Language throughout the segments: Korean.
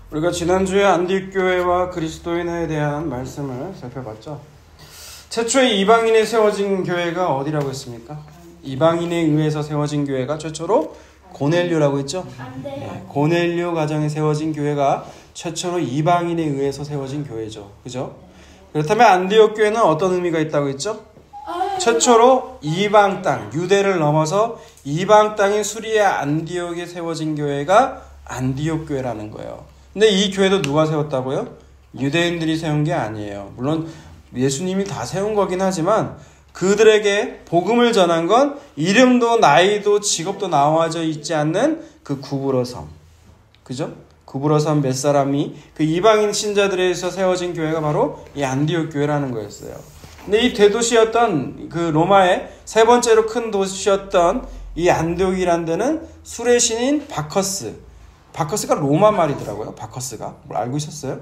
우리가 지난주에 안디옥 교회와 그리스도인에 대한 말씀을 살펴봤죠. 최초의 이방인에 세워진 교회가 어디라고 했습니까? 이방인에 의해서 세워진 교회가 최초로 고넬료라고 했죠. 네, 고넬료 가정에 세워진 교회가 최초로 이방인에 의해서 세워진 교회죠. 그죠? 그렇다면 안디옥 교회는 어떤 의미가 있다고 했죠? 최초로 이방 땅, 유대를 넘어서 이방 땅인 수리아 안디옥에 세워진 교회가 안디옥 교회라는 거예요. 근데 이 교회도 누가 세웠다고요? 유대인들이 세운 게 아니에요. 물론 예수님이 다 세운 거긴 하지만 그들에게 복음을 전한 건 이름도 나이도 직업도 나와져 있지 않는 그 구브로 섬. 그죠? 구브로 섬 몇 사람이 그 이방인 신자들에서 세워진 교회가 바로 이 안디옥 교회라는 거였어요. 근데 이 대도시였던 그 로마의 세 번째로 큰 도시였던 이 안디옥이라는 데는 술의 신인 바커스가 로마 말이더라고요. 바커스가. 뭘 알고 있었어요?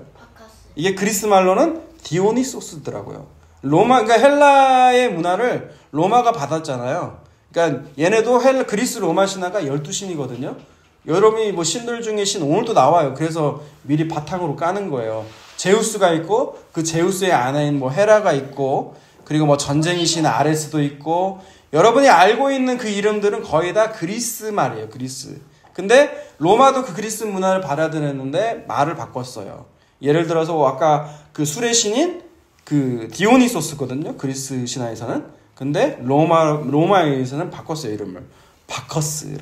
이게 그리스 말로는 디오니소스더라고요. 그러니까 헬라의 문화를 로마가 받았잖아요. 그러니까 얘네도 그리스 로마 신화가 12신이거든요. 여러분이 뭐 신들 중에 신 오늘도 나와요. 그래서 미리 바탕으로 까는 거예요. 제우스가 있고 그 제우스의 아내인 뭐 헤라가 있고 그리고 뭐 전쟁의 신 아레스도 있고 여러분이 알고 있는 그 이름들은 거의 다 그리스 말이에요. 그리스. 근데 로마도 그 그리스 문화를 받아들였는데 말을 바꿨어요. 예를 들어서 아까 그 술의 신인 그 디오니소스거든요. 그리스 신화에서는. 근데 로마에서는 바꿨어요. 이름을. 바커스.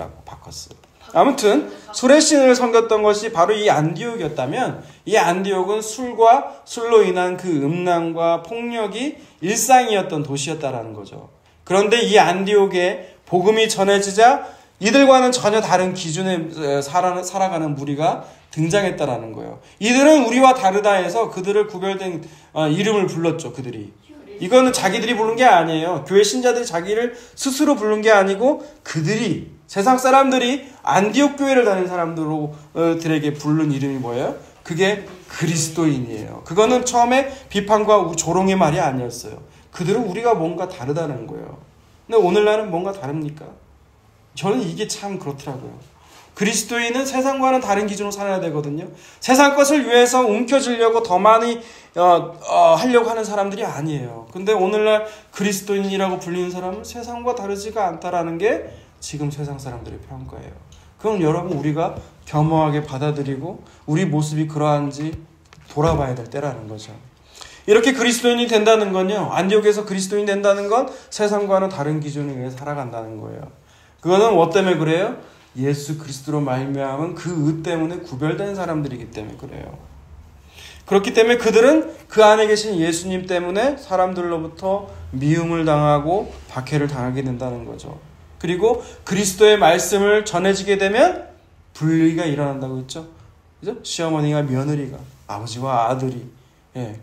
아무튼 술의 신을 섬겼던 것이 바로 이 안디옥이었다면 이 안디옥은 술로 인한 그 음란과 폭력이 일상이었던 도시였다라는 거죠. 그런데 이 안디옥에 복음이 전해지자 이들과는 전혀 다른 기준에 살아가는 무리가 등장했다라는 거예요. 이들은 우리와 다르다 해서 그들을 구별된 이름을 불렀죠. 그들이. 이거는 자기들이 부른 게 아니에요. 교회 신자들이 자기를 스스로 부른 게 아니고 그들이 세상 사람들이 안디옥 교회를 다니는 사람들에게 부른 이름이 뭐예요? 그게 그리스도인이에요. 그거는 처음에 비판과 조롱의 말이 아니었어요. 그들은 우리가 뭔가 다르다는 거예요. 근데 오늘날은 뭔가 다릅니까? 저는 이게 참 그렇더라고요. 그리스도인은 세상과는 다른 기준으로 살아야 되거든요. 세상 것을 위해서 움켜쥐려고 더 많이 하려고 하는 사람들이 아니에요. 근데 오늘날 그리스도인이라고 불리는 사람은 세상과 다르지가 않다라는 게 지금 세상 사람들의 평가예요. 그럼 여러분 우리가 겸허하게 받아들이고 우리 모습이 그러한지 돌아봐야 될 때라는 거죠. 이렇게 그리스도인이 된다는 건요. 안디옥에서 그리스도인이 된다는 건 세상과는 다른 기준에 의해 살아간다는 거예요. 그거는 뭐 때문에 그래요? 예수 그리스도로 말미암은 그 의 때문에 구별된 사람들이기 때문에 그래요. 그렇기 때문에 그들은 그 안에 계신 예수님 때문에 사람들로부터 미움을 당하고 박해를 당하게 된다는 거죠. 그리고 그리스도의 말씀을 전해지게 되면 분리가 일어난다고 했죠. 그죠? 시어머니와 며느리가, 아버지와 아들이,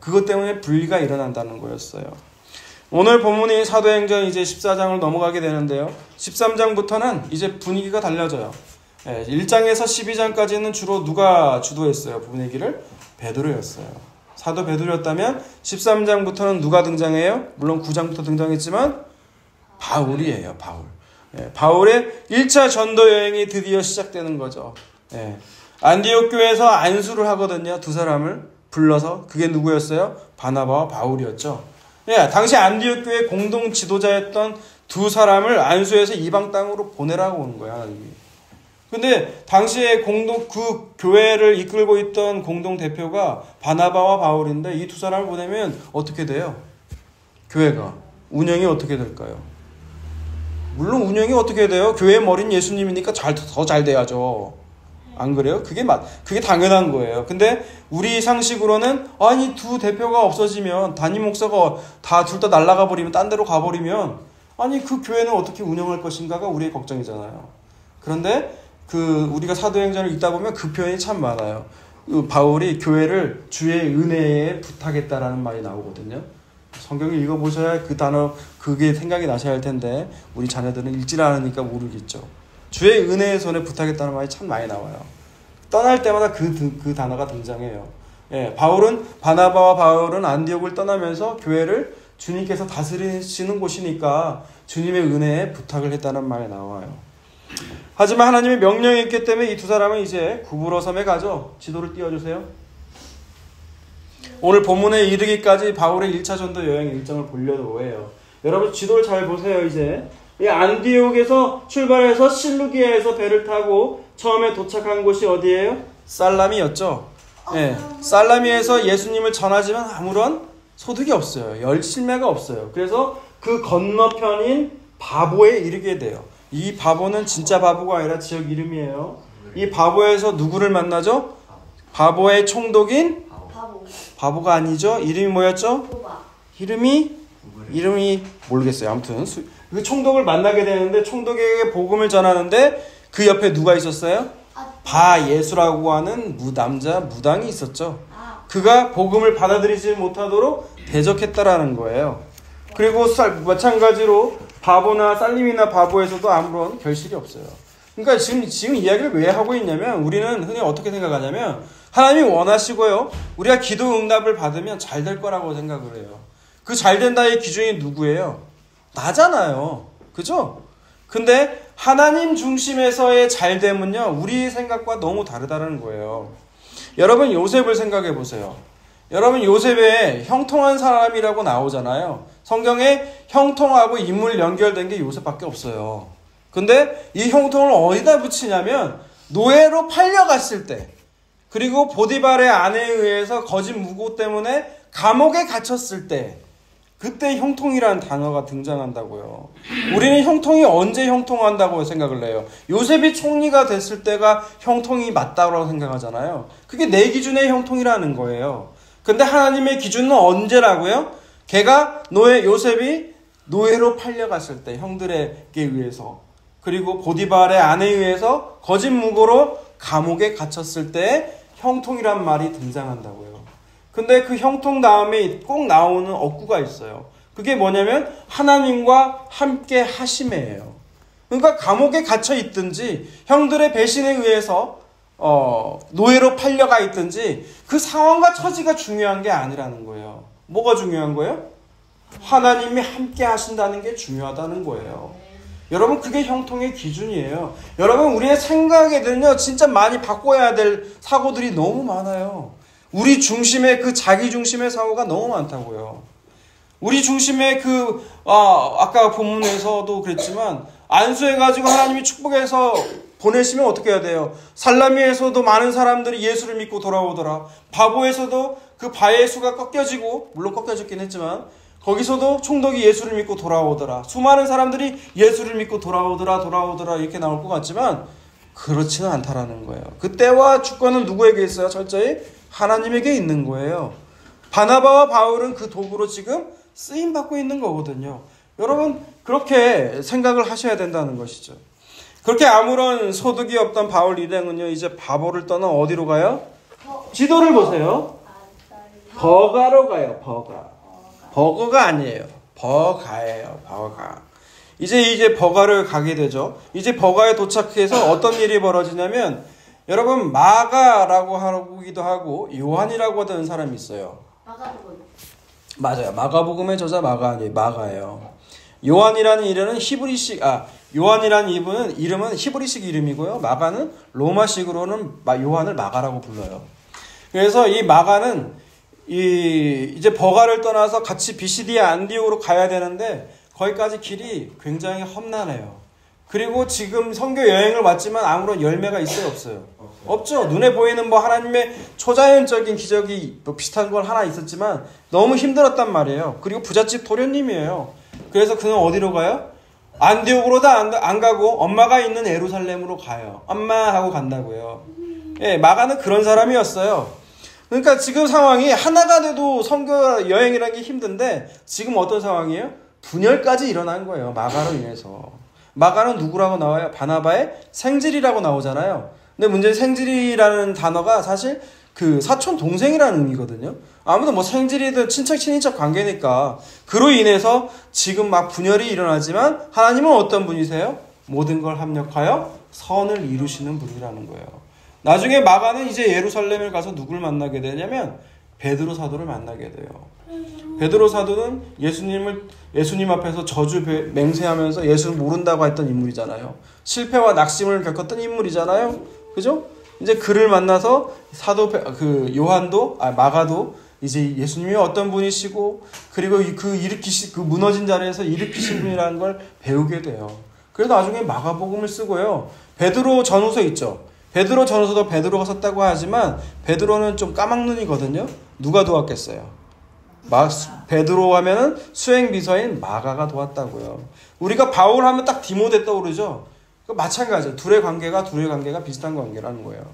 그것 때문에 분리가 일어난다는 거였어요. 오늘 본문이 사도행전 이제 14장을 넘어가게 되는데요. 13장부터는 이제 분위기가 달라져요. 1장에서 12장까지는 주로 누가 주도했어요? 분위기를? 베드로였어요. 사도 베드로였다면 13장부터는 누가 등장해요? 물론 9장부터 등장했지만 바울이에요. 바울의 1차 전도 여행이 드디어 시작되는 거죠. 안디옥 교회에서 안수를 하거든요. 두 사람을 불러서. 그게 누구였어요? 바나바와 바울이었죠. 당시 안디옥 교회 공동 지도자였던 두 사람을 안수해서 이방 땅으로 보내라고 온 거야. 근데 당시에 그 교회를 이끌고 있던 공동 대표가 바나바와 바울인데 이 두 사람을 보내면 어떻게 돼요? 교회가 운영이 어떻게 될까요? 물론 운영이 어떻게 돼요? 교회의 머리는 예수님이니까 더 잘 돼야죠. 안 그래요? 그게 당연한 거예요. 근데 우리 상식으로는 아니 두 대표가 없어지면 담임 목사가 둘 다 날아가 버리면 딴 데로 가버리면 아니 그 교회는 어떻게 운영할 것인가가 우리의 걱정이잖아요. 그런데 우리가 사도행전을 읽다 보면 그 표현이 참 많아요. 바울이 교회를 주의 은혜에 부탁했다라는 말이 나오거든요. 성경을 읽어보셔야 그 단어 그게 생각이 나셔야 할 텐데 우리 자녀들은 읽질 않으니까 모르겠죠. 주의 은혜의 손에 부탁했다는 말이 참 많이 나와요. 떠날 때마다 그 단어가 등장해요. 바나바와 바울은 안디옥을 떠나면서 교회를 주님께서 다스리시는 곳이니까 주님의 은혜에 부탁을 했다는 말이 나와요. 하지만 하나님의 명령이 있기 때문에 이 두 사람은 이제 구부로 섬에 가죠. 지도를 띄워주세요. 오늘 본문에 이르기까지 바울의 1차 전도 여행 일정을 보려고 해요. 여러분 지도를 잘 보세요. 이제 이 안디옥에서 출발해서 실루기아에서 배를 타고 처음에 도착한 곳이 어디예요? 살라미였죠. 네, 살라미에서 예수님을 전하지만 아무런 소득이 없어요. 열심매가 없어요. 그래서 그 건너편인 바보에 이르게 돼요. 이 바보는 진짜 바보가 아니라 지역 이름이에요. 이 바보에서 누구를 만나죠? 바보의 총독인 바보가 아니죠. 이름이 뭐였죠? 이름이 모르겠어요. 아무튼 그 총독을 만나게 되는데 총독에게 복음을 전하는데 그 옆에 누가 있었어요? 바예수라고 하는 남자 무당이 있었죠. 그가 복음을 받아들이지 못하도록 대적했다라는 거예요. 그리고 마찬가지로 바보나 살림이나 바보에서도 아무런 결실이 없어요. 그러니까 지금 이야기를 왜 하고 있냐면 우리는 흔히 어떻게 생각하냐면 하나님이 원하시고요. 우리가 기도 응답을 받으면 잘 될 거라고 생각을 해요. 그 잘 된다의 기준이 누구예요? 나잖아요. 그죠? 근데 하나님 중심에서의 잘됨은요. 우리 생각과 너무 다르다는 거예요. 여러분 요셉을 생각해 보세요. 여러분 요셉의 형통한 사람이라고 나오잖아요. 성경에 형통하고 인물 연결된 게 요셉밖에 없어요. 근데 이 형통을 어디다 붙이냐면 노예로 팔려갔을 때 그리고 보디발의 아내에 의해서 거짓 무고 때문에 감옥에 갇혔을 때 그때 형통이라는 단어가 등장한다고요. 우리는 형통이 언제 형통한다고 생각을 해요? 요셉이 총리가 됐을 때가 형통이 맞다고 생각하잖아요. 그게 내 기준의 형통이라는 거예요. 근데 하나님의 기준은 언제라고요? 요셉이 노예로 팔려갔을 때 형들에게 의해서 그리고 보디발의 아내에 의해서 거짓 무고로 감옥에 갇혔을 때 형통이란 말이 등장한다고요. 근데 그 형통 다음에 꼭 나오는 어구가 있어요. 그게 뭐냐면 하나님과 함께 하심이에요. 그러니까 감옥에 갇혀 있든지 형들의 배신에 의해서 노예로 팔려가 있든지 그 상황과 처지가 중요한 게 아니라는 거예요. 뭐가 중요한 거예요? 하나님이 함께 하신다는 게 중요하다는 거예요. 여러분 그게 형통의 기준이에요. 여러분 우리의 생각에는요 진짜 많이 바꿔야 될 사고들이 너무 많아요. 우리 중심의 그 자기 중심의 사고가 너무 많다고요. 우리 중심의 아까 본문에서도 그랬지만 안수해가지고 하나님이 축복해서 보내시면 어떻게 해야 돼요? 살라미에서도 많은 사람들이 예수를 믿고 돌아오더라. 바보에서도 그 바예수가 꺾여지고 물론 꺾여졌긴 했지만 거기서도 총독이 예수를 믿고 돌아오더라. 수많은 사람들이 예수를 믿고 돌아오더라 이렇게 나올 것 같지만 그렇지는 않다라는 거예요. 그 때와 주권은 누구에게 있어요? 철저히 하나님에게 있는 거예요. 바나바와 바울은 그 도구로 지금 쓰임받고 있는 거거든요. 여러분 그렇게 생각을 하셔야 된다는 것이죠. 그렇게 아무런 소득이 없던 바울 일행은요 이제 바보를 떠나 어디로 가요? 지도를 보세요. 버가로 가요. 버거가 아니에요. 버가예요. 버가. 이제 버가를 가게 되죠. 이제 버가에 도착해서 어떤 일이 벌어지냐면 여러분 마가라고 하기도 하고 요한이라고 하는 사람이 있어요. 마가복음. 맞아요. 마가복음의 저자 마가예요. 요한이라는 이름은 히브리식 이름이고요. 마가는 로마식으로는 요한을 마가라고 불러요. 그래서 이 마가는 이제 버가를 떠나서 같이 비시디아 안디옥으로 가야 되는데 거기까지 길이 굉장히 험난해요. 그리고 지금 선교 여행을 왔지만 아무런 열매가 있어요, 없어요? 없죠. 눈에 보이는 하나님의 초자연적인 기적이 비슷한 걸 하나 있었지만 너무 힘들었단 말이에요. 그리고 부잣집 도련님이에요. 그래서 그는 어디로 가요? 안디옥으로도 안 가고 엄마가 있는 예루살렘으로 가요. 엄마 하고 간다고요. 예, 마가는 그런 사람이었어요. 그러니까 지금 상황이 하나가 돼도 선교 여행이라는 게 힘든데 지금 어떤 상황이에요? 분열까지 일어난 거예요. 마가로 인해서. 마가는 누구라고 나와요? 바나바의 생질이라고 나오잖아요. 근데 문제는 생질이라는 단어가 사실 그 사촌 동생이라는 의미거든요. 아무튼 생질이든 친척 관계니까 그로 인해서 지금 막 분열이 일어나지만 하나님은 어떤 분이세요? 모든 걸 합력하여 선을 이루시는 분이라는 거예요. 나중에 마가는 이제 예루살렘을 가서 누굴 만나게 되냐면 베드로 사도를 만나게 돼요. 베드로 사도는 예수님 앞에서 저주 맹세하면서 예수를 모른다고 했던 인물이잖아요. 실패와 낙심을 겪었던 인물이잖아요. 그죠? 이제 그를 만나서 마가도 이제 예수님이 어떤 분이시고, 그리고 그 무너진 자리에서 일으키신 분이라는 걸 배우게 돼요. 그래서 나중에 마가복음을 쓰고요. 베드로 전후서 있죠. 베드로 전후서도 베드로가 썼다고 하지만 베드로는 좀 까막눈이거든요. 누가 도왔겠어요? 베드로 하면은 수행비서인 마가가 도왔다고요. 우리가 바울 하면 딱 디모데 떠오르죠. 마찬가지예요. 둘의 관계가 비슷한 관계라는 거예요.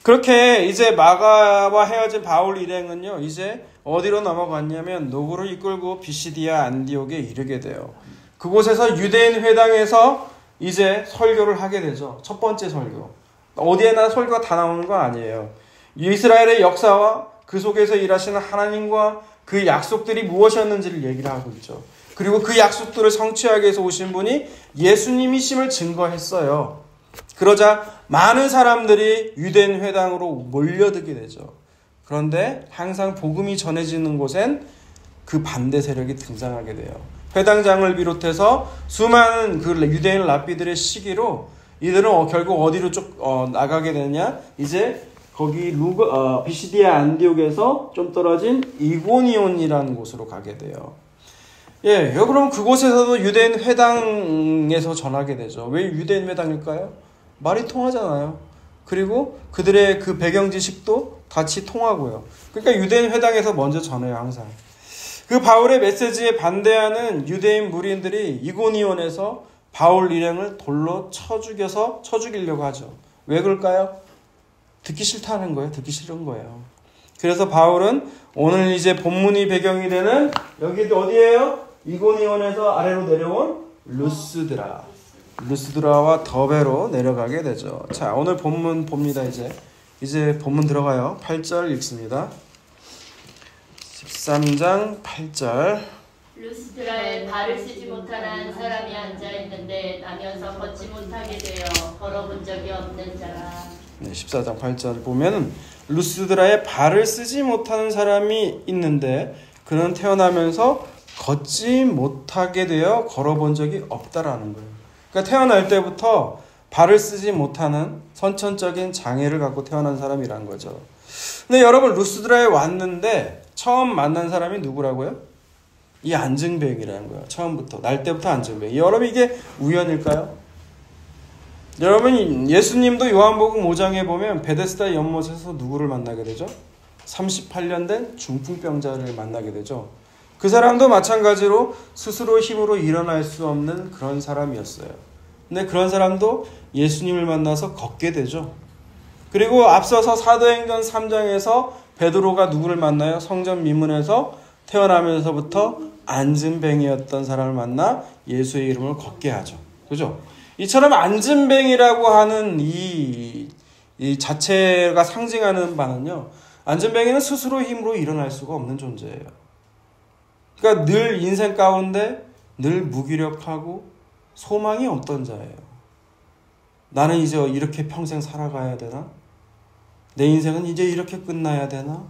그렇게 이제 마가와 헤어진 바울 일행은요, 이제 어디로 넘어갔냐면 노고를 이끌고 비시디아 안디옥에 이르게 돼요. 그곳에서 유대인 회당에서 이제 설교를 하게 되죠. 첫 번째 설교. 어디에나 설교가 다 나오는 거 아니에요. 이스라엘의 역사와 그 속에서 일하시는 하나님과 그 약속들이 무엇이었는지를 얘기를 하고 있죠. 그리고 그 약속들을 성취하기 위해서 오신 분이 예수님이심을 증거했어요. 그러자 많은 사람들이 유대인 회당으로 몰려들게 되죠. 그런데 항상 복음이 전해지는 곳엔 그 반대 세력이 등장하게 돼요. 회당장을 비롯해서 수많은 그 유대인 랍비들의 시기로 이들은 결국 어디로 나가게 되냐? 이제 거기 비시디아 안디옥에서 좀 떨어진 이고니온이라는 곳으로 가게 돼요. 예, 그럼 그곳에서도 유대인 회당에서 전하게 되죠. 왜 유대인 회당일까요? 말이 통하잖아요. 그리고 그들의 그 배경 지식도 같이 통하고요. 그러니까 유대인 회당에서 먼저 전해요, 항상. 그 바울의 메시지에 반대하는 유대인 무리인들이 이고니온에서 바울 일행을 돌로 쳐 죽이려고 하죠. 왜 그럴까요? 듣기 싫다는 거예요. 듣기 싫은 거예요. 그래서 바울은 오늘 이제 본문이 배경이 되는 여기 어디예요? 이고니온에서 아래로 내려온 루스드라와 더베로 내려가게 되죠. 자, 오늘 본문 봅니다. 이제 본문 들어가요. 8절 읽습니다. 13장 8절. 루스드라에 발을 쓰지 못한 한 사람이 앉아있는데 나면서 걷지 못하게 되어 걸어본 적이 없는 자라. 네, 14장 8절 보면 루스드라에 발을 쓰지 못하는 사람이 있는데 그는 태어나면서 걷지 못하게 되어 걸어본 적이 없다라는 거예요. 그러니까 태어날 때부터 발을 쓰지 못하는 선천적인 장애를 갖고 태어난 사람이란 거죠. 근데 여러분 루스드라에 왔는데 처음 만난 사람이 누구라고요? 이 안증뱅이라는 거예요. 처음부터 날 때부터 안증뱅이. 여러분 이게 우연일까요? 여러분 예수님도 요한복음 5장에 보면 베데스다 연못에서 누구를 만나게 되죠? 38년 된 중풍병자를 만나게 되죠. 그 사람도 마찬가지로 스스로 힘으로 일어날 수 없는 그런 사람이었어요. 근데 그런 사람도 예수님을 만나서 걷게 되죠. 그리고 앞서서 사도행전 3장에서 베드로가 누구를 만나요? 성전 미문에서 태어나면서부터 안진뱅이였던 사람을 만나 예수의 이름을 걷게 하죠. 그죠? 이처럼 안진뱅이라고 하는 이 자체가 상징하는 바는요. 안진뱅이는 스스로 힘으로 일어날 수가 없는 존재예요. 그러니까 늘 인생 가운데 늘 무기력하고 소망이 없던 자예요. 나는 이제 이렇게 평생 살아가야 되나? 내 인생은 이제 이렇게 끝나야 되나?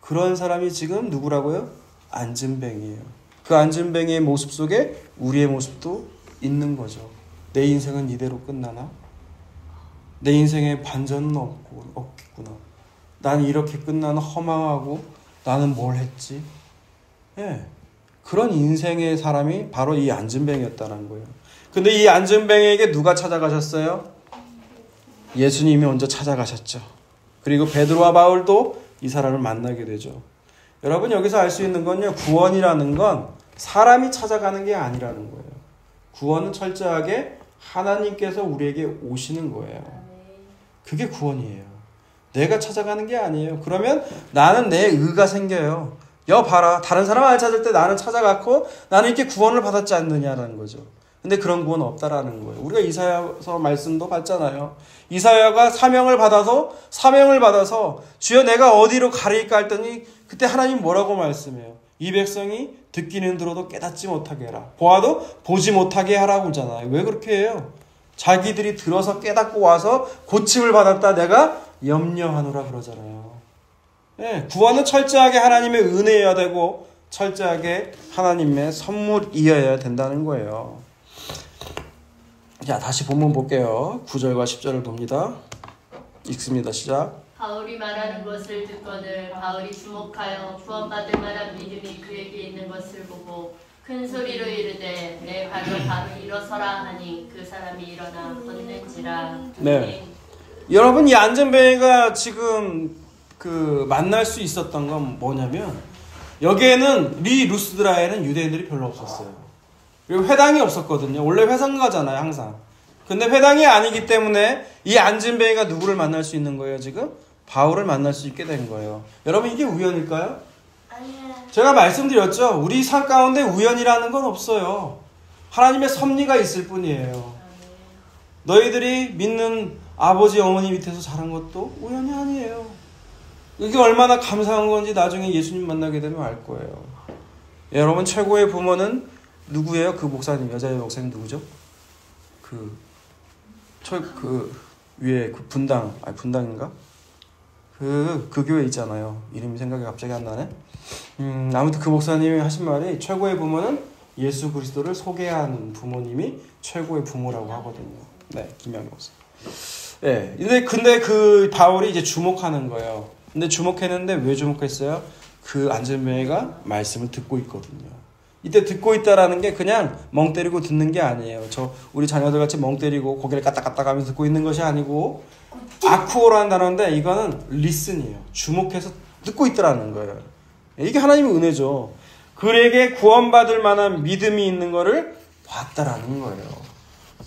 그런 사람이 지금 누구라고요? 안진뱅이에요. 그 안진뱅이의 모습 속에 우리의 모습도 있는 거죠. 내 인생은 이대로 끝나나? 내 인생에 반전은 없겠구나. 난 이렇게 끝나는 허망하고 나는 뭘 했지? 예, 그런 인생의 사람이 바로 이 안진뱅이였다는 거예요. 근데 이 안진뱅이에게 누가 찾아가셨어요? 예수님이 먼저 찾아가셨죠. 그리고 베드로와 바울도 이 사람을 만나게 되죠. 여러분 여기서 알 수 있는 건요. 구원이라는 건 사람이 찾아가는 게 아니라는 거예요. 구원은 철저하게 하나님께서 우리에게 오시는 거예요. 그게 구원이에요. 내가 찾아가는 게 아니에요. 그러면 나는 내 의가 생겨요. 봐라. 다른 사람 안 찾을 때 나는 찾아갔고 나는 이렇게 구원을 받았지 않느냐라는 거죠. 근데 그런 구원은 없다라는 거예요. 우리가 이사야서 말씀도 봤잖아요. 이사야가 사명을 받아서 주여 내가 어디로 가리까 했더니 그때 하나님 뭐라고 말씀해요? 이 백성이 듣기는 들어도 깨닫지 못하게 해라. 보아도 보지 못하게 하라고 하잖아요. 왜 그렇게 해요? 자기들이 들어서 깨닫고 와서 고침을 받았다 내가 염려하노라 그러잖아요. 구원은 철저하게 하나님의 은혜여야 되고 철저하게 하나님의 선물이어야 된다는 거예요. 자, 다시 본문 볼게요. 9절과 10절을 봅니다. 읽습니다. 시작. 바울이 말하는 것을 듣거늘 바울이 주목하여 구원받을 만한 믿음이 그에게 있는 것을 보고 큰 소리로 이르되 내 발로 바로 일어서라 하니 그 사람이 일어나 걷는지라. 네. 여러분, 이 안전뱅이가 지금 만날 수 있었던 건 뭐냐면 여기에는 루스드라에는 유대인들이 별로 없었어요. 그리고 회당이 없었거든요. 원래 회상가잖아요, 항상. 근데 회당이 아니기 때문에 이 안전뱅이가 누구를 만날 수 있는 거예요, 지금? 바울을 만날 수 있게 된 거예요. 여러분, 이게 우연일까요? 아니요. 제가 말씀드렸죠. 우리 삶 가운데 우연이라는 건 없어요. 하나님의 섭리가 있을 뿐이에요. 너희들이 믿는 아버지 어머니 밑에서 자란 것도 우연이 아니에요. 이게 얼마나 감사한 건지 나중에 예수님 만나게 되면 알 거예요. 여러분, 최고의 부모는 누구예요? 그 목사님, 여자 목사님 누구죠? 위에 분당인가? 그 교회 있잖아요. 이름이 생각이 갑자기 안 나네. 아무튼 그 목사님이 하신 말이 최고의 부모는 예수 그리스도를 소개한 부모님이 최고의 부모라고 하거든요. 네, 김양희 목사. 네, 근데 그 바울이 이제 주목하는 거예요. 근데 주목했는데 왜 주목했어요? 그 안전뱅이가 말씀을 듣고 있거든요. 이때 듣고 있다라는 게 그냥 멍 때리고 듣는 게 아니에요. 우리 자녀들 같이 멍 때리고 고개를 까딱까딱 하면서 듣고 있는 것이 아니고 아쿠오라는 단어인데 이거는 리슨이에요. 주목해서 듣고 있더라는 거예요. 이게 하나님의 은혜죠. 그에게 구원받을 만한 믿음이 있는 거를 봤다라는 거예요.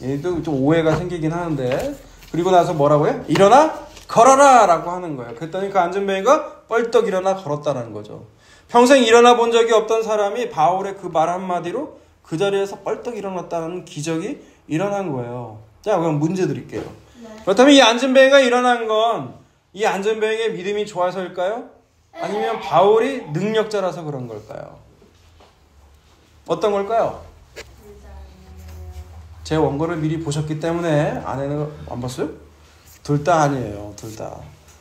얘도 좀 오해가 생기긴 하는데 그리고 나서 뭐라고요? 일어나 걸어라 라고 하는 거예요. 그랬더니 그 안전뱅이가 뻘떡 일어나 걸었다는 거죠. 평생 일어나 본 적이 없던 사람이 바울의 그 말 한마디로 그 자리에서 뻘떡 일어났다는 기적이 일어난 거예요. 자, 그럼 문제 드릴게요. 그렇다면 이 안전뱅이가 일어난 건 이 안전뱅이의 믿음이 좋아서일까요? 아니면 바울이 능력자라서 그런 걸까요? 어떤 걸까요? 제 원고를 미리 보셨기 때문에 아내는 안 봤어요? 둘 다 아니에요. 둘 다.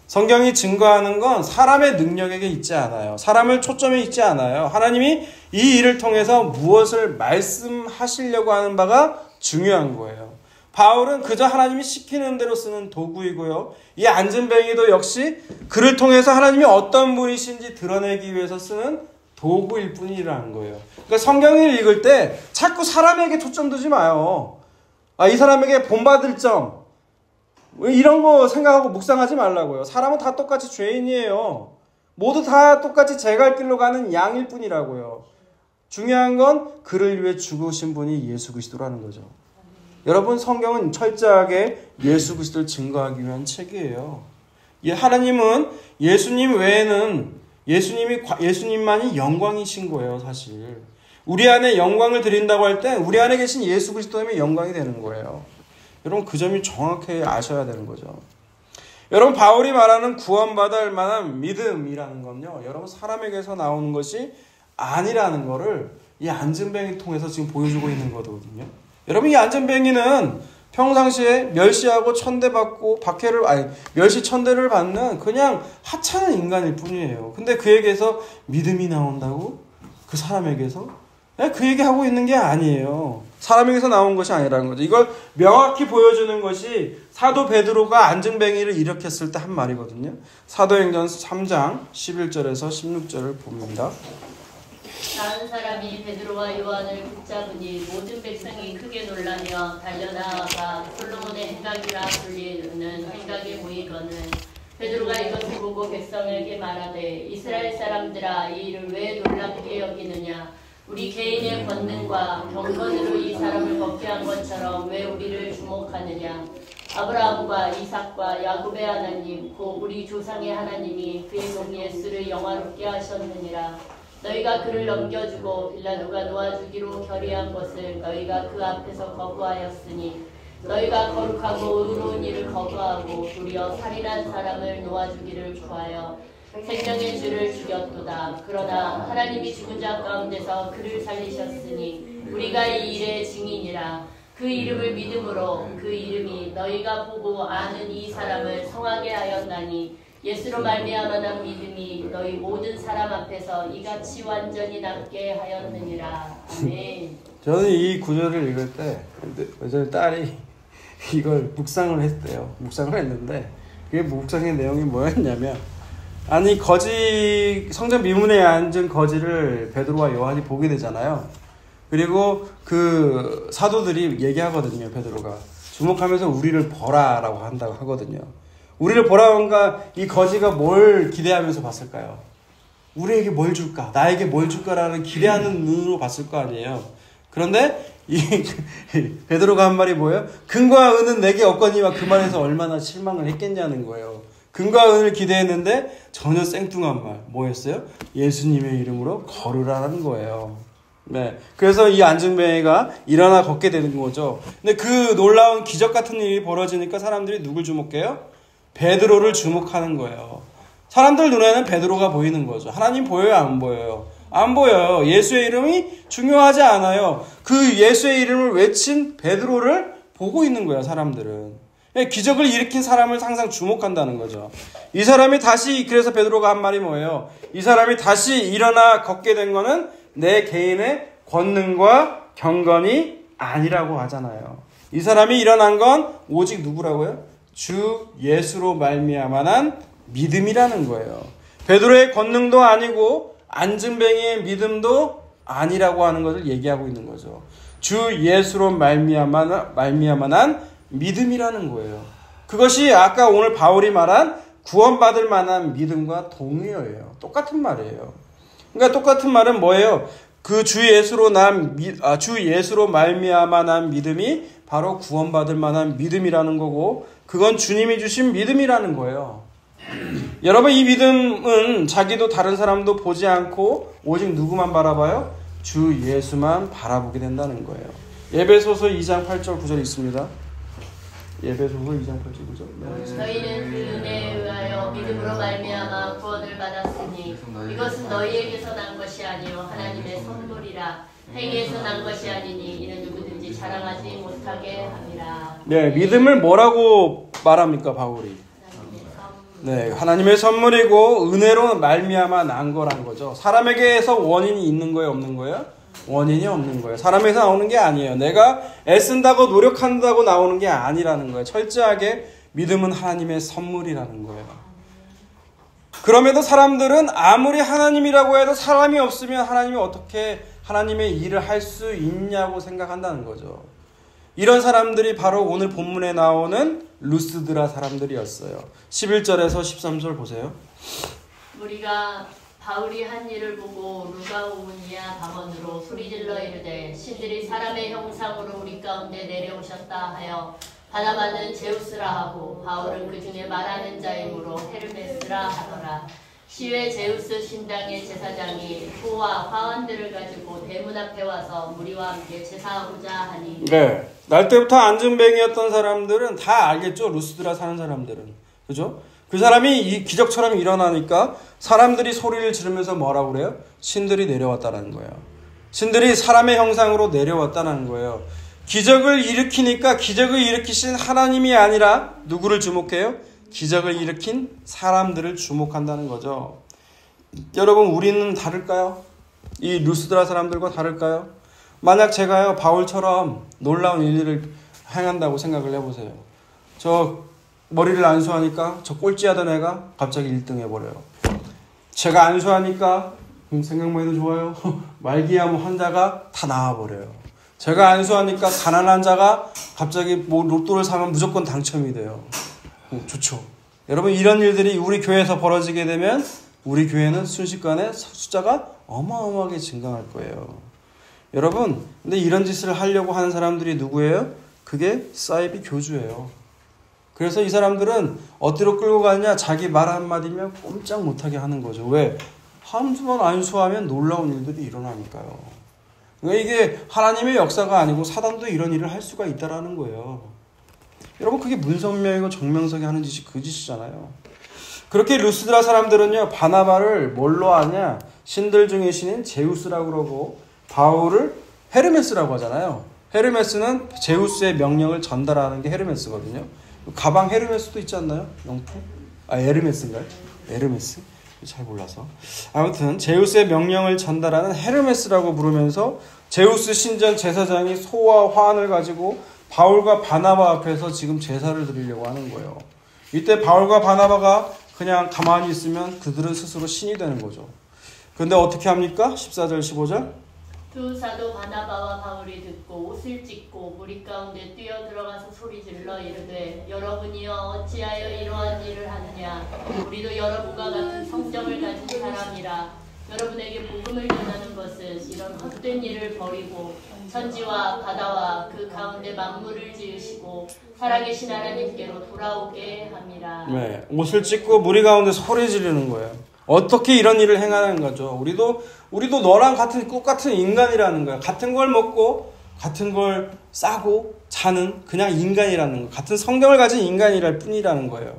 성경이 증거하는 건 사람의 능력에게 있지 않아요. 사람을 초점에 있지 않아요. 하나님이 이 일을 통해서 무엇을 말씀하시려고 하는 바가 중요한 거예요. 바울은 그저 하나님이 시키는 대로 쓰는 도구이고요. 이 안전뱅이도 역시 그를 통해서 하나님이 어떤 분이신지 드러내기 위해서 쓰는 도구일 뿐이라는 거예요. 그러니까 성경을 읽을 때 자꾸 사람에게 초점 두지 마요. 이 사람에게 본받을 점 이런 거 생각하고 묵상하지 말라고요. 사람은 다 똑같이 죄인이에요. 모두 다 똑같이 제 갈 길로 가는 양일 뿐이라고요. 중요한 건 그를 위해 죽으신 분이 예수 그리스도라는 거죠. 여러분, 성경은 철저하게 예수 그리스도를 증거하기 위한 책이에요. 하나님은 예수님 외에는 예수님만이 영광이신 거예요, 사실. 우리 안에 영광을 드린다고 할 때 우리 안에 계신 예수 그리스도님이 영광이 되는 거예요. 여러분, 그 점이 정확히 아셔야 되는 거죠. 여러분, 바울이 말하는 구원받을 만한 믿음이라는 건요, 여러분, 사람에게서 나오는 것이 아니라는 거를 이 안전뱅이 통해서 지금 보여주고 있는 거거든요. 여러분, 이 안전뱅이는 평상시에 멸시하고 천대받고 멸시 천대를 받는 그냥 하찮은 인간일 뿐이에요. 근데 그에게서 믿음이 나온다고? 그 사람에게서? 그 얘기하고 있는 게 아니에요. 사람에게서 나온 것이 아니라는 거죠. 이걸 명확히 보여주는 것이 사도 베드로가 안전뱅이를 일으켰을 때 한 말이거든요. 사도행전 3장 11절에서 16절을 봅니다. 다른 사람이 베드로와 요한을 붙잡으니 모든 백성이 크게 놀라며 달려나와가 솔로몬의 행각이라 불리는 행각에 모이거늘 베드로가 이것을 보고 백성에게 말하되 이스라엘 사람들아 이 일을 왜 놀랍게 여기느냐 우리 개인의 권능과 경건으로 이 사람을 걷게 한 것처럼 왜 우리를 주목하느냐 아브라함과 이삭과 야곱의 하나님 곧 우리 조상의 하나님이 그의 종 예수를 영화롭게 하셨느니라. 너희가 그를 넘겨주고 빌라도가 놓아주기로 결의한 것을 너희가 그 앞에서 거부하였으니 너희가 거룩하고 의로운 일을 거부하고 도리어 살인한 사람을 놓아주기를 구하여 생명의 주를 죽였도다. 그러나 하나님이 죽은 자 가운데서 그를 살리셨으니 우리가 이 일의 증인이라. 그 이름을 믿음으로 그 이름이 너희가 보고 아는 이 사람을 성하게 하였나니 예수로 말미암아 난 믿음이 너희 모든 사람 앞에서 이같이 완전히 낫게 하였느니라. 아멘. 저는 이 구절을 읽을 때 저희 딸이 이걸 묵상을 했대요. 묵상을 했는데 그게 묵상의 내용이 뭐였냐면, 아니 거지, 성전 미문에 앉은 거지를 베드로와 요한이 보게 되잖아요. 그리고 그 사도들이 얘기하거든요. 베드로가 주목하면서 우리를 보라라고 한다고 하거든요. 우리를 보라니까 이 거지가 뭘 기대하면서 봤을까요? 우리에게 뭘 줄까? 나에게 뭘 줄까라는 기대하는 눈으로 봤을 거 아니에요. 그런데 이 베드로가 한 말이 뭐예요? 금과 은은 내게 없거니와 그 말에서 얼마나 실망을 했겠냐는 거예요. 금과 은을 기대했는데 전혀 생뚱한 말 뭐였어요? 예수님의 이름으로 걸으라는 거예요. 네, 그래서 이 안증뱅이가 일어나 걷게 되는 거죠. 근데 그 놀라운 기적 같은 일이 벌어지니까 사람들이 누굴 주목해요? 베드로를 주목하는 거예요. 사람들 눈에는 베드로가 보이는 거죠. 하나님 보여요, 안 보여요? 안 보여요. 예수의 이름이 중요하지 않아요. 그 예수의 이름을 외친 베드로를 보고 있는 거예요, 사람들은. 기적을 일으킨 사람을 항상 주목한다는 거죠. 이 사람이 다시, 그래서 베드로가 한 말이 뭐예요? 이 사람이 다시 일어나 걷게 된 거는 내 개인의 권능과 경건이 아니라고 하잖아요. 이 사람이 일어난 건 오직 누구라고요? 주 예수로 말미암아 난 믿음이라는 거예요. 베드로의 권능도 아니고 안증뱅이의 믿음도 아니라고 하는 것을 얘기하고 있는 거죠. 주 예수로 말미암아 난 믿음이라는 거예요. 그것이 아까 오늘 바울이 말한 구원받을 만한 믿음과 동의어예요. 똑같은 말이에요. 그러니까 똑같은 말은 뭐예요? 그 주 예수로 말미암아 난 믿음이 바로 구원받을 만한 믿음이라는 거고, 그건 주님이 주신 믿음이라는 거예요. 여러분, 이 믿음은 자기도 다른 사람도 보지 않고 오직 누구만 바라봐요? 주 예수만 바라보게 된다는 거예요. 에베소서 2장 8절 9절 있습니다. 에베소서 2장 8절 9절. 너희는 그 은혜에 의하여 믿음으로 말미암아 구원을 받았으니 이것은 너희에게서 난 것이 아니요 하나님의 선물이라. 행위에서 난 것이 아니니 이는 누구든지 자랑하지 못하게 함이라. 네, 믿음을 뭐라고 말합니까, 바울이? 네, 하나님의 선물이고 은혜로 말미암아 난 거란 거죠. 사람에게서 원인이 있는 거예요, 없는 거예요? 원인이 없는 거예요. 사람에서 나오는 게 아니에요. 내가 애쓴다고 노력한다고 나오는 게 아니라는 거예요. 철저하게 믿음은 하나님의 선물이라는 거예요. 그럼에도 사람들은 아무리 하나님이라고 해도 사람이 없으면 하나님이 어떻게 하나님의 일을 할 수 있냐고 생각한다는 거죠. 이런 사람들이 바로 오늘 본문에 나오는 루스드라 사람들이었어요. 11절에서 13절 보세요. 우리가 바울이 한 일을 보고 루가오니아 방언으로 소리질러 이르되 신들이 사람의 형상으로 우리 가운데 내려오셨다 하여 바나바는 제우스라 하고 바울은 그 중에 말하는 자이므로 헤르메스라 하더라. 시외 제우스 신당의 제사장이 소와 화환들을 가지고 대문 앞에 와서 무리와 함께 제사하고자 하니. 네, 날 때부터 안증뱅이였던 사람들은 다 알겠죠. 루스드라 사는 사람들은. 그죠? 그 사람이 이 기적처럼 일어나니까 사람들이 소리를 지르면서 뭐라고 그래요? 신들이 내려왔다는 거예요. 신들이 사람의 형상으로 내려왔다는 거예요. 기적을 일으키니까 기적을 일으키신 하나님이 아니라 누구를 주목해요? 기적을 일으킨 사람들을 주목한다는 거죠. 여러분, 우리는 다를까요? 이 루스드라 사람들과 다를까요? 만약 제가요 바울처럼 놀라운 일을 행한다고 생각을 해보세요. 저 머리를 안수하니까 저 꼴찌하던 애가 갑자기 1등 해버려요. 제가 안수하니까 생각만 해도 좋아요. 말기암 환자가 다 나와버려요. 제가 안수하니까 가난한 자가 갑자기 뭐 로또를 사면 무조건 당첨이 돼요. 좋죠. 여러분, 이런 일들이 우리 교회에서 벌어지게 되면 우리 교회는 순식간에 숫자가 어마어마하게 증가할 거예요. 여러분, 근데 이런 짓을 하려고 하는 사람들이 누구예요? 그게 사이비 교주예요. 그래서 이 사람들은 어디로 끌고 가느냐? 자기 말 한마디면 꼼짝 못하게 하는 거죠. 왜? 한두번 안수하면 놀라운 일들이 일어나니까요. 그러니까 이게 하나님의 역사가 아니고 사단도 이런 일을 할 수가 있다라는 거예요. 여러분, 그게 문선명이고 정명석이 하는 짓이 그 짓이잖아요. 그렇게 루스드라 사람들은요, 바나바를 뭘로 하냐? 신들 중에 신인 제우스라고 그러고 바울을 헤르메스라고 하잖아요. 헤르메스는 제우스의 명령을 전달하는 게 헤르메스거든요. 가방 헤르메스도 있지 않나요? 명품? 에르메스인가요? 에르메스? 잘 몰라서. 아무튼 제우스의 명령을 전달하는 헤르메스라고 부르면서 제우스 신전 제사장이 소와 화환을 가지고 바울과 바나바 앞에서 지금 제사를 드리려고 하는 거예요. 이때 바울과 바나바가 그냥 가만히 있으면 그들은 스스로 신이 되는 거죠. 그런데 어떻게 합니까? 14절 15절. 두 사도 바나바와 바울이 듣고 옷을 찢고 무리 가운데 뛰어 들어가서 소리질러 이르되 여러분이여 어찌하여 이러한 일을 하느냐. 우리도 여러분과 같은 성정을 가진 사람이라. 여러분에게 복음을 전하는 것은 이런 헛된 일을 버리고 천지와 바다와 그 가운데 만물을 지으시고 살아계신 하나님께로 돌아오게 함이라. 네, 옷을 찢고 무리 가운데 소리 지르는 거예요. 어떻게 이런 일을 행하는 거죠? 우리도 너랑 똑같은 인간이라는 거야. 같은 걸 먹고 같은 걸 싸고 자는 그냥 인간이라는 거. 같은 성경을 가진 인간이랄 뿐이라는 거예요.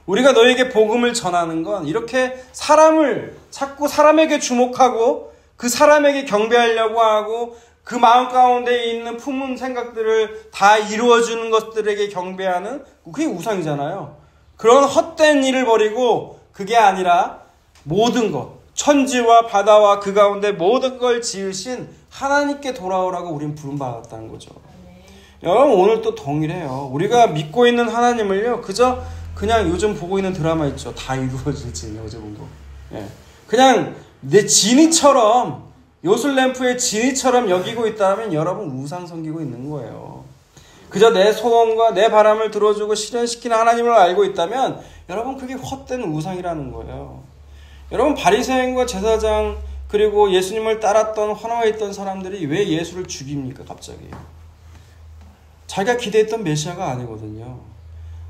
우리가 너에게 복음을 전하는 건 이렇게 사람을 찾고 사람에게 주목하고 그 사람에게 경배하려고 하고 그 마음 가운데 있는 품은 생각들을 다 이루어주는 것들에게 경배하는 그게 우상이잖아요. 그런 헛된 일을 버리고 그게 아니라 모든 것, 천지와 바다와 그 가운데 모든 걸 지으신 하나님께 돌아오라고 우린 부름받았다는 거죠. 여러분 오늘 또 동일해요. 우리가 믿고 있는 하나님을요 그냥 요즘 보고 있는 드라마 있죠. 다 이루어질지 어제 본 거. 예. 그냥 내 지니처럼 요술램프의 지니처럼 여기고 있다면 여러분 우상 섬기고 있는 거예요. 그저 내 소원과 내 바람을 들어주고 실현시키는 하나님을 알고 있다면 여러분 그게 헛된 우상이라는 거예요. 여러분 바리새인과 제사장 그리고 예수님을 따랐던 환호했던 사람들이 왜 예수를 죽입니까 갑자기? 자기가 기대했던 메시아가 아니거든요.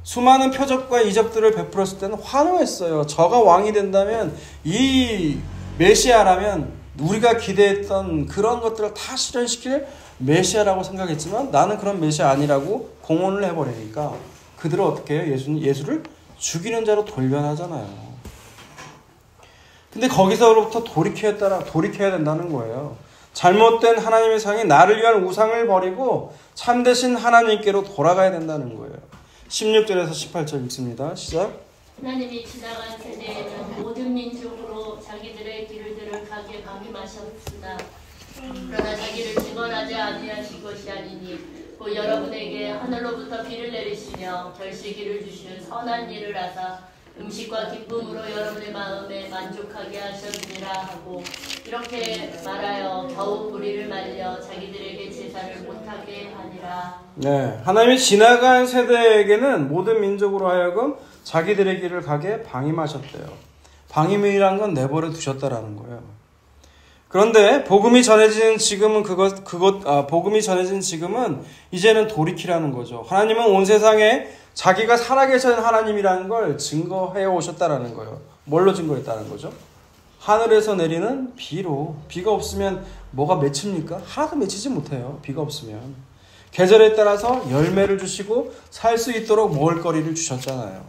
수많은 표적과 이적들을 베풀었을 때는 환호했어요. 저가 왕이 된다면 이 메시아라면 우리가 기대했던 그런 것들을 다 실현시킬 메시아라고 생각했지만 나는 그런 메시아 아니라고 공언을 해버리니까 그들은 어떻게 해요? 예수를 죽이는 자로 돌변하잖아요. 근데 거기서부터 돌이켜야 된다는 거예요. 잘못된 하나님의 상이 나를 위한 우상을 버리고 참되신 하나님께로 돌아가야 된다는 거예요. 16절에서 18절 읽습니다. 시작. 하나님이 지나간 세대에는 모든 민족으로 자기들의 길들을 가게 방임하셨으나 그러나 자기를 증언하지 아니하신 것이 아니니 곧 여러분에게 하늘로부터 비를 내리시며 결실기를 주시는 선한 일을 하사 음식과 기쁨으로 여러분의 마음에 만족하게 하셨느니라 하고 이렇게 말하여 겨우 보리를 말려 자기들에게 제사를 못하게 하니라. 네, 하나님이 지나간 세대에게는 모든 민족으로 하여금 자기들의 길을 가게 방임하셨대요. 방임이란 건 내버려 두셨다라는 거예요. 그런데 복음이 전해진 지금은 복음이 전해진 지금은 이제는 돌이키라는 거죠. 하나님은 온 세상에 자기가 살아계신 하나님이라는 걸 증거해 오셨다라는 거예요. 뭘로 증거했다는 거죠? 하늘에서 내리는 비로. 비가 없으면 뭐가 맺힙니까? 하나도 맺히지 못해요. 비가 없으면. 계절에 따라서 열매를 주시고 살 수 있도록 먹을거리를 주셨잖아요.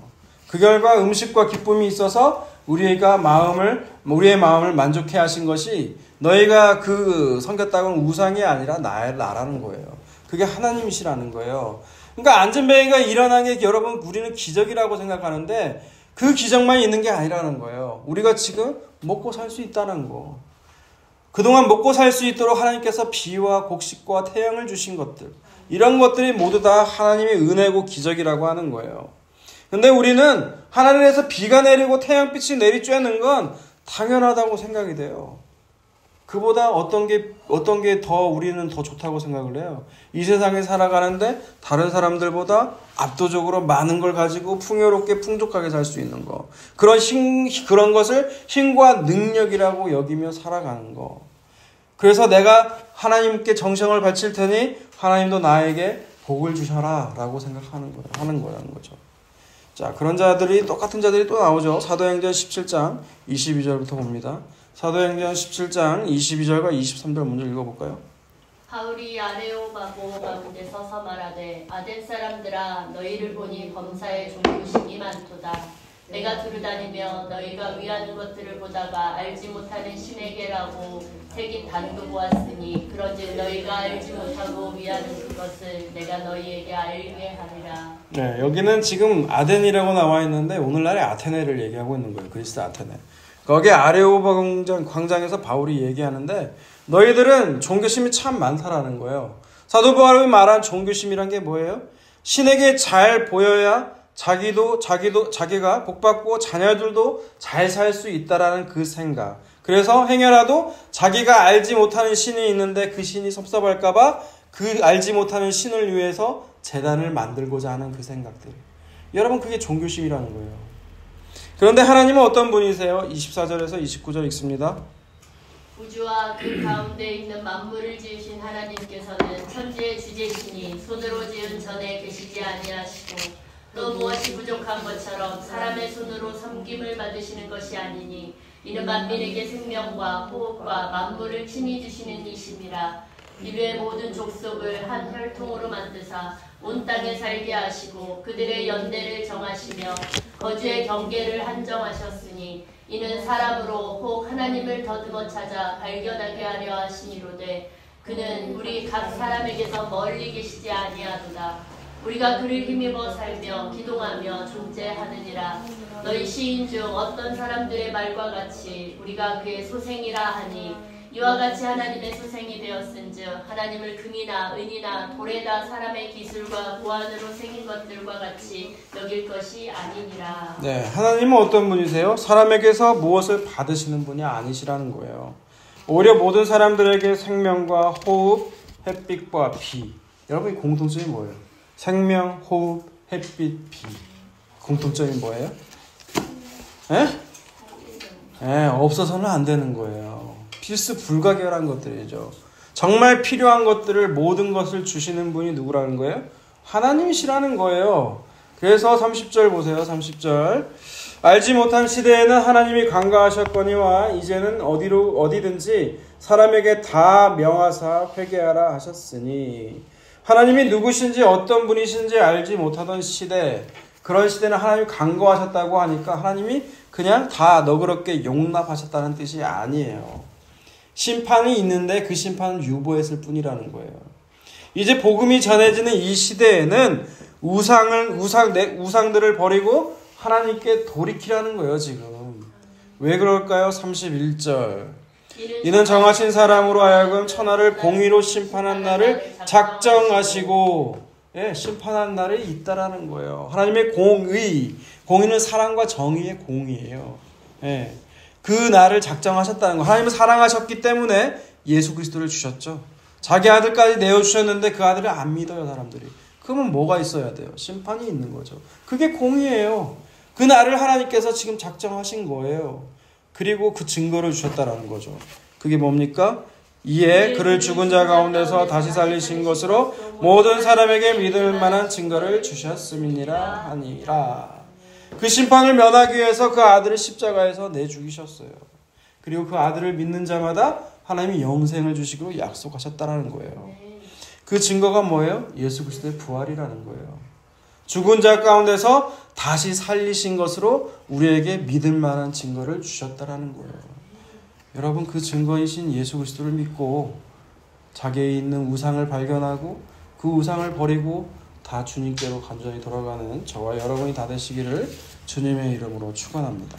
그 결과 음식과 기쁨이 있어서 우리의 마음을 만족해 하신 것이 너희가 그 섬겼다고는 우상이 아니라 나라는 거예요. 그게 하나님이시라는 거예요. 그러니까 안전뱅이가 일어난 게 여러분 우리는 기적이라고 생각하는데 그 기적만 있는 게 아니라는 거예요. 우리가 지금 먹고 살 수 있다는 거. 그동안 먹고 살 수 있도록 하나님께서 비와 곡식과 태양을 주신 것들. 이런 것들이 모두 다 하나님의 은혜고 기적이라고 하는 거예요. 근데 우리는 하늘에서 비가 내리고 태양빛이 내리쬐는 건 당연하다고 생각이 돼요. 그보다 어떤 게 더 우리는 더 좋다고 생각을 해요. 이 세상에 살아가는데 다른 사람들보다 압도적으로 많은 걸 가지고 풍요롭게 풍족하게 살 수 있는 거. 그런 것을 힘과 능력이라고 여기며 살아가는 거. 그래서 내가 하나님께 정성을 바칠 테니 하나님도 나에게 복을 주셔라 라고 생각하는 거라는 거죠. 자, 그런 자들이 똑같은 자들이 또 나오죠. 사도행전 17장 22절부터 봅니다. 사도행전 17장 22절과 23절 먼저 읽어볼까요? 바울이 아레오바고 가운데 서서 말하되 아덴 사람들아 너희를 보니 범사에 종교심이 많도다. 내가 두루다니며 너희가 위하는 것들을 보다가 알지 못하는 신에게라고 새긴 단도 보았으니 그런즉 너희가 알지 못하고 위하는 그것을 내가 너희에게 알게 하리라. 네, 여기는 지금 아덴이라고 나와 있는데 오늘날의 아테네를 얘기하고 있는 거예요. 그리스 아테네. 거기 아레오파 광장에서 바울이 얘기하는데 너희들은 종교심이 참 많다라는 거예요. 사도 바울이 말한 종교심이란 게 뭐예요? 신에게 잘 보여야 자기가 복받고 자녀들도 잘 살 수 있다라는 그 생각. 그래서 행여라도 자기가 알지 못하는 신이 있는데 그 신이 섭섭할까봐 그 알지 못하는 신을 위해서 제단을 만들고자 하는 그 생각들. 여러분, 그게 종교심이라는 거예요. 그런데 하나님은 어떤 분이세요? 24절에서 29절 읽습니다. 우주와 그 가운데 있는 만물을 지으신 하나님께서는 천지의 주제시니 손으로 지은 전에 계시지 아니하시고 또 무엇이 부족한 것처럼 사람의 손으로 섬김을 받으시는 것이 아니니 이는 만민에게 생명과 호흡과 만물을 친히 주시는 이심이라. 이르의 모든 족속을 한 혈통으로 만드사 온 땅에 살게 하시고 그들의 연대를 정하시며 거주의 경계를 한정하셨으니 이는 사람으로 혹 하나님을 더듬어 찾아 발견하게 하려 하시니로되 그는 우리 각 사람에게서 멀리 계시지 아니하도다. 우리가 그를 힘입어 살며 기동하며 존재하느니라. 너희 시인 중 어떤 사람들의 말과 같이 우리가 그의 소생이라 하니 이와 같이 하나님의 소생이 되었은즉 하나님을 금이나 은이나 돌에다 사람의 기술과 보안으로 생긴 것들과 같이 여길 것이 아니니라. 네, 하나님은 어떤 분이세요? 사람에게서 무엇을 받으시는 분이 아니시라는 거예요. 오히려 모든 사람들에게 생명과 호흡, 햇빛과 비. 여러분, 공통점이 뭐예요? 생명, 호흡, 햇빛, 비. 공통점이 뭐예요? 없어서는 안 되는 거예요. 필수 불가결한 것들이죠. 정말 필요한 것들을 모든 것을 주시는 분이 누구라는 거예요? 하나님이시라는 거예요. 그래서 30절 보세요. 30절. 알지 못한 시대에는 하나님이 간과하셨거니와 이제는 어디든지 사람에게 다 명하사 회개하라 하셨으니. 하나님이 누구신지 어떤 분이신지 알지 못하던 시대, 그런 시대는 하나님이 간과하셨다고 하니까 하나님이 그냥 다 너그럽게 용납하셨다는 뜻이 아니에요. 심판이 있는데 그 심판을 유보했을 뿐이라는 거예요. 이제 복음이 전해지는 이 시대에는 우상들을 버리고 하나님께 돌이키라는 거예요, 지금. 왜 그럴까요? 31절. 이는 정하신 사람으로 하여금 천하를 공의로 심판한 날을 작정하시고, 심판한 날이 있다라는 거예요. 하나님의 공의는 사랑과 정의의 공의예요. 그 날을 작정하셨다는 거. 하나님은 사랑하셨기 때문에 예수 그리스도를 주셨죠. 자기 아들까지 내어주셨는데 그 아들을 안 믿어요, 사람들이. 그러면 뭐가 있어야 돼요? 심판이 있는 거죠. 그게 공의예요. 그 날을 하나님께서 지금 작정하신 거예요. 그리고 그 증거를 주셨다라는 거죠. 그게 뭡니까? 이에 그를 죽은 자 가운데서 다시 살리신 것으로 모든 사람에게 믿을 만한 증거를 주셨음이니라 하니라. 그 심판을 면하기 위해서 그 아들을 십자가에서 내죽이셨어요. 그리고 그 아들을 믿는 자마다 하나님이 영생을 주시기로 약속하셨다라는 거예요. 그 증거가 뭐예요? 예수 그리스도의 부활이라는 거예요. 죽은 자 가운데서 다시 살리신 것으로 우리에게 믿을 만한 증거를 주셨다라는 거예요. 여러분, 그 증거이신 예수 그리스도를 믿고 자기에 있는 우상을 발견하고 그 우상을 버리고 다 주님께로 간절히 돌아가는 저와 여러분이 다 되시기를 주님의 이름으로 축원합니다.